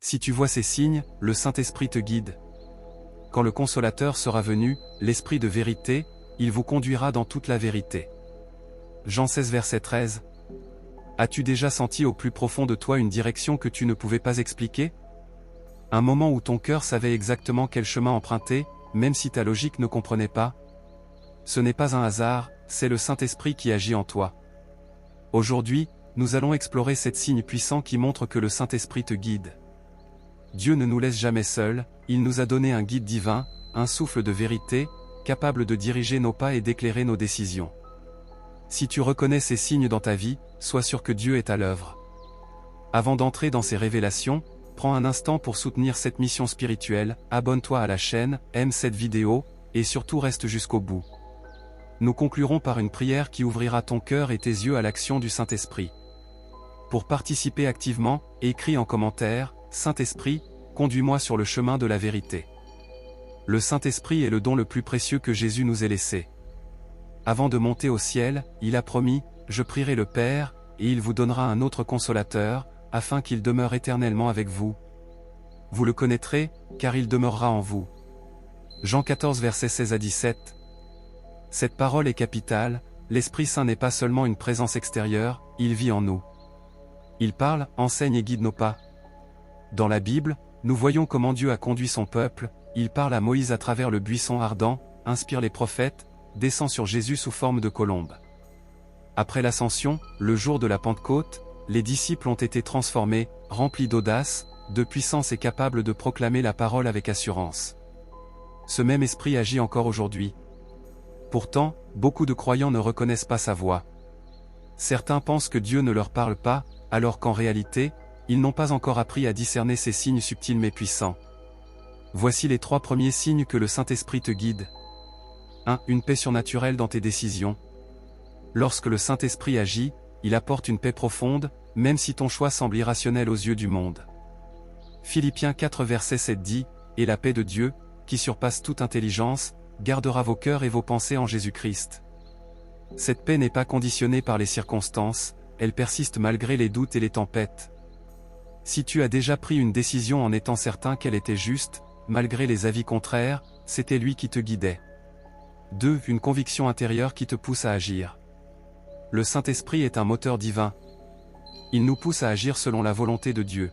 Si tu vois ces signes, le Saint-Esprit te guide. Quand le Consolateur sera venu, l'Esprit de vérité, il vous conduira dans toute la vérité. Jean 16 verset 13. As-tu déjà senti au plus profond de toi une direction que tu ne pouvais pas expliquer? Un moment où ton cœur savait exactement quel chemin emprunter, même si ta logique ne comprenait pas? Ce n'est pas un hasard, c'est le Saint-Esprit qui agit en toi. Aujourd'hui, nous allons explorer cet signe puissant qui montre que le Saint-Esprit te guide. Dieu ne nous laisse jamais seuls, il nous a donné un guide divin, un souffle de vérité, capable de diriger nos pas et d'éclairer nos décisions. Si tu reconnais ces signes dans ta vie, sois sûr que Dieu est à l'œuvre. Avant d'entrer dans ces révélations, prends un instant pour soutenir cette mission spirituelle, abonne-toi à la chaîne, aime cette vidéo, et surtout reste jusqu'au bout. Nous conclurons par une prière qui ouvrira ton cœur et tes yeux à l'action du Saint-Esprit. Pour participer activement, écris en commentaire, Saint-Esprit, conduis-moi sur le chemin de la vérité. Le Saint-Esprit est le don le plus précieux que Jésus nous ait laissé. Avant de monter au ciel, il a promis, je prierai le Père, et il vous donnera un autre consolateur, afin qu'il demeure éternellement avec vous. Vous le connaîtrez, car il demeurera en vous. Jean 14 versets 16 à 17. Cette parole est capitale, l'Esprit Saint n'est pas seulement une présence extérieure, il vit en nous. Il parle, enseigne et guide nos pas. Dans la Bible, nous voyons comment Dieu a conduit son peuple, il parle à Moïse à travers le buisson ardent, inspire les prophètes, descend sur Jésus sous forme de colombe. Après l'ascension, le jour de la Pentecôte, les disciples ont été transformés, remplis d'audace, de puissance et capables de proclamer la parole avec assurance. Ce même esprit agit encore aujourd'hui. Pourtant, beaucoup de croyants ne reconnaissent pas sa voix. Certains pensent que Dieu ne leur parle pas, alors qu'en réalité, ils n'ont pas encore appris à discerner ces signes subtils mais puissants. Voici les 3 premiers signes que le Saint-Esprit te guide. 1. Une paix surnaturelle dans tes décisions. Lorsque le Saint-Esprit agit, il apporte une paix profonde, même si ton choix semble irrationnel aux yeux du monde. Philippiens 4 verset 7 dit, « Et la paix de Dieu, qui surpasse toute intelligence, gardera vos cœurs et vos pensées en Jésus-Christ. » Cette paix n'est pas conditionnée par les circonstances, elle persiste malgré les doutes et les tempêtes. Si tu as déjà pris une décision en étant certain qu'elle était juste, malgré les avis contraires, c'était lui qui te guidait. 2. Une conviction intérieure qui te pousse à agir. Le Saint-Esprit est un moteur divin. Il nous pousse à agir selon la volonté de Dieu.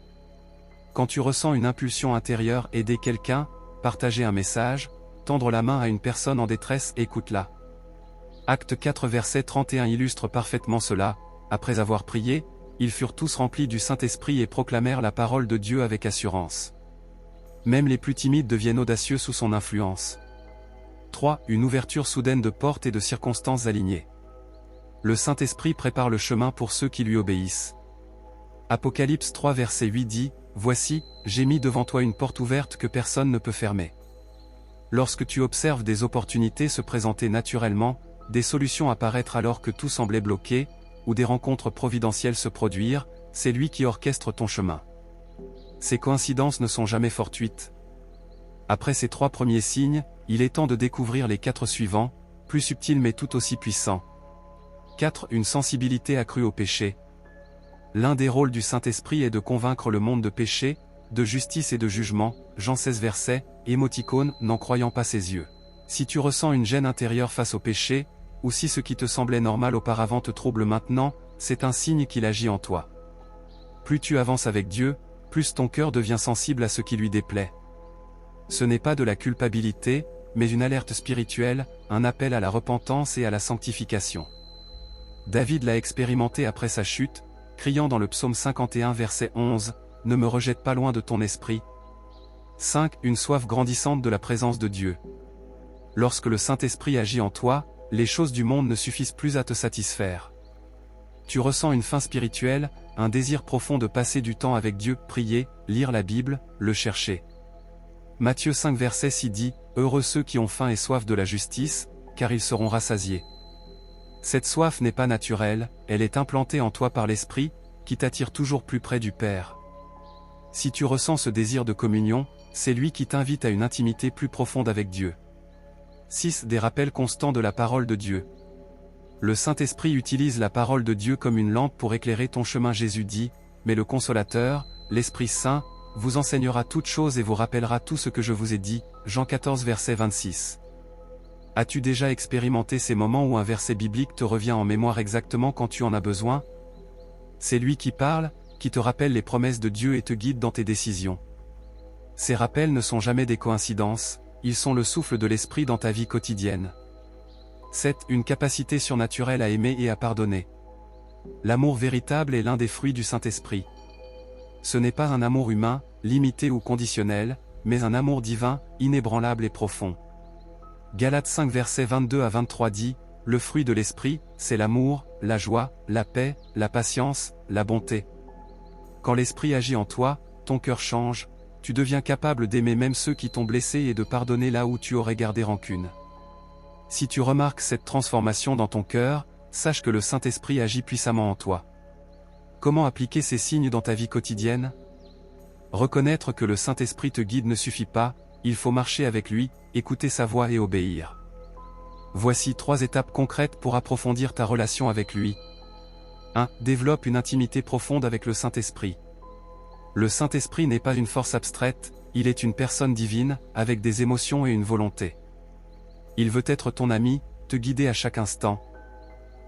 Quand tu ressens une impulsion intérieure, aider quelqu'un, partager un message, tendre la main à une personne en détresse, écoute-la. Acte 4 verset 31 illustre parfaitement cela. Après avoir prié, ils furent tous remplis du Saint-Esprit et proclamèrent la parole de Dieu avec assurance. Même les plus timides deviennent audacieux sous son influence. 3. Une ouverture soudaine de portes et de circonstances alignées. Le Saint-Esprit prépare le chemin pour ceux qui lui obéissent. Apocalypse 3 verset 8 dit, « Voici, j'ai mis devant toi une porte ouverte que personne ne peut fermer. » Lorsque tu observes des opportunités se présenter naturellement, des solutions apparaître alors que tout semblait bloqué, ou des rencontres providentielles se produire, c'est lui qui orchestre ton chemin. Ces coïncidences ne sont jamais fortuites. Après ces 3 premiers signes, il est temps de découvrir les 4 suivants, plus subtils mais tout aussi puissants. 4. Une sensibilité accrue au péché. L'un des rôles du Saint-Esprit est de convaincre le monde de péché, de justice et de jugement, Jean 16 verset, émoticône, n'en croyant pas ses yeux. Si tu ressens une gêne intérieure face au péché, ou si ce qui te semblait normal auparavant te trouble maintenant, c'est un signe qu'il agit en toi. Plus tu avances avec Dieu, plus ton cœur devient sensible à ce qui lui déplaît. Ce n'est pas de la culpabilité, mais une alerte spirituelle, un appel à la repentance et à la sanctification. David l'a expérimenté après sa chute, criant dans le psaume 51 verset 11, « Ne me rejette pas loin de ton esprit. » 5. Une soif grandissante de la présence de Dieu. Lorsque le Saint-Esprit agit en toi, les choses du monde ne suffisent plus à te satisfaire. Tu ressens une faim spirituelle, un désir profond de passer du temps avec Dieu, prier, lire la Bible, le chercher. Matthieu 5 verset 6 dit, « Heureux ceux qui ont faim et soif de la justice, car ils seront rassasiés. » Cette soif n'est pas naturelle, elle est implantée en toi par l'Esprit, qui t'attire toujours plus près du Père. Si tu ressens ce désir de communion, c'est lui qui t'invite à une intimité plus profonde avec Dieu. 6. Des rappels constants de la parole de Dieu. Le Saint-Esprit utilise la parole de Dieu comme une lampe pour éclairer ton chemin. Jésus dit, « Mais le Consolateur, l'Esprit Saint, vous enseignera toutes choses et vous rappellera tout ce que je vous ai dit. Jean 14 verset 26. As-tu déjà expérimenté ces moments où un verset biblique te revient en mémoire exactement quand tu en as besoin? C'est lui qui parle, qui te rappelle les promesses de Dieu et te guide dans tes décisions. Ces rappels ne sont jamais des coïncidences, ils sont le souffle de l'esprit dans ta vie quotidienne. 7. Une capacité surnaturelle à aimer et à pardonner. L'amour véritable est l'un des fruits du Saint-Esprit. Ce n'est pas un amour humain, limité ou conditionnel, mais un amour divin, inébranlable et profond. Galates 5 versets 22 à 23 dit, « Le fruit de l'esprit, c'est l'amour, la joie, la paix, la patience, la bonté. » Quand l'esprit agit en toi, ton cœur change, tu deviens capable d'aimer même ceux qui t'ont blessé et de pardonner là où tu aurais gardé rancune. Si tu remarques cette transformation dans ton cœur, sache que le Saint-Esprit agit puissamment en toi. Comment appliquer ces signes dans ta vie quotidienne? Reconnaître que le Saint-Esprit te guide ne suffit pas, il faut marcher avec lui, écouter sa voix et obéir. Voici 3 étapes concrètes pour approfondir ta relation avec lui. 1. Développe une intimité profonde avec le Saint-Esprit. Le Saint-Esprit n'est pas une force abstraite, il est une personne divine, avec des émotions et une volonté. Il veut être ton ami, te guider à chaque instant.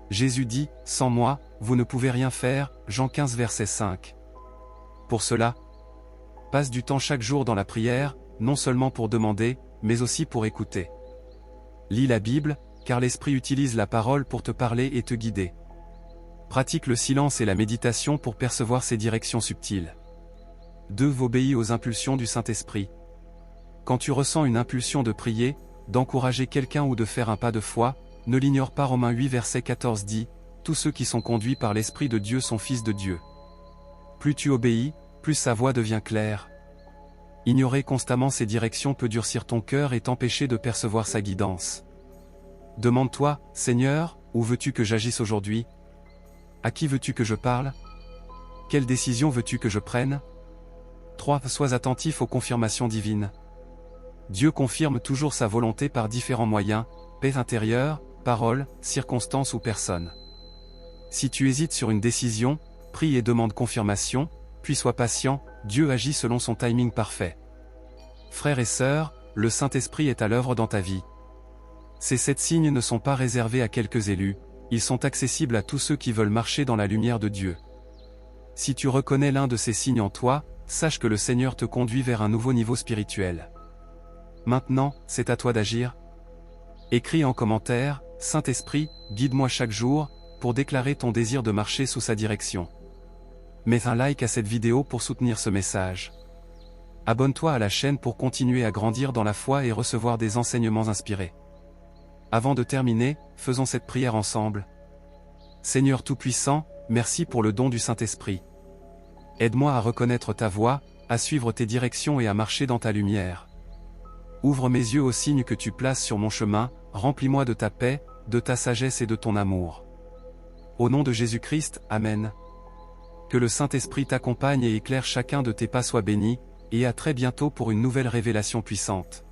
Jésus dit, « Sans moi, vous ne pouvez rien faire » Jean 15 verset 5. Pour cela, passe du temps chaque jour dans la prière, non seulement pour demander, mais aussi pour écouter. Lis la Bible, car l'Esprit utilise la parole pour te parler et te guider. Pratique le silence et la méditation pour percevoir ses directions subtiles. 2. Obéis aux impulsions du Saint-Esprit. Quand tu ressens une impulsion de prier, d'encourager quelqu'un ou de faire un pas de foi, ne l'ignore pas. Romains 8 verset 14 dit, « Tous ceux qui sont conduits par l'Esprit de Dieu sont fils de Dieu. » Plus tu obéis, plus sa voix devient claire. Ignorer constamment ses directions peut durcir ton cœur et t'empêcher de percevoir sa guidance. Demande-toi, « Seigneur, où veux-tu que j'agisse aujourd'hui? À qui veux-tu que je parle? Quelle décision veux-tu que je prenne ?» 3. Sois attentif aux confirmations divines. Dieu confirme toujours sa volonté par différents moyens, paix intérieure, paroles, circonstances ou personnes. Si tu hésites sur une décision, prie et demande confirmation, puis sois patient, Dieu agit selon son timing parfait. Frères et sœurs, le Saint-Esprit est à l'œuvre dans ta vie. Ces 7 signes ne sont pas réservés à quelques élus, ils sont accessibles à tous ceux qui veulent marcher dans la lumière de Dieu. Si tu reconnais l'un de ces signes en toi, sache que le Seigneur te conduit vers un nouveau niveau spirituel. Maintenant, c'est à toi d'agir. Écris en commentaire, « Saint-Esprit, guide-moi chaque jour » pour déclarer ton désir de marcher sous sa direction. Mets un like à cette vidéo pour soutenir ce message. Abonne-toi à la chaîne pour continuer à grandir dans la foi et recevoir des enseignements inspirés. Avant de terminer, faisons cette prière ensemble. Seigneur Tout-Puissant, merci pour le don du Saint-Esprit. Aide-moi à reconnaître ta voix, à suivre tes directions et à marcher dans ta lumière. Ouvre mes yeux aux signes que tu places sur mon chemin, remplis-moi de ta paix, de ta sagesse et de ton amour. Au nom de Jésus-Christ, Amen. Que le Saint-Esprit t'accompagne et éclaire chacun de tes pas. Sois béni, et à très bientôt pour une nouvelle révélation puissante.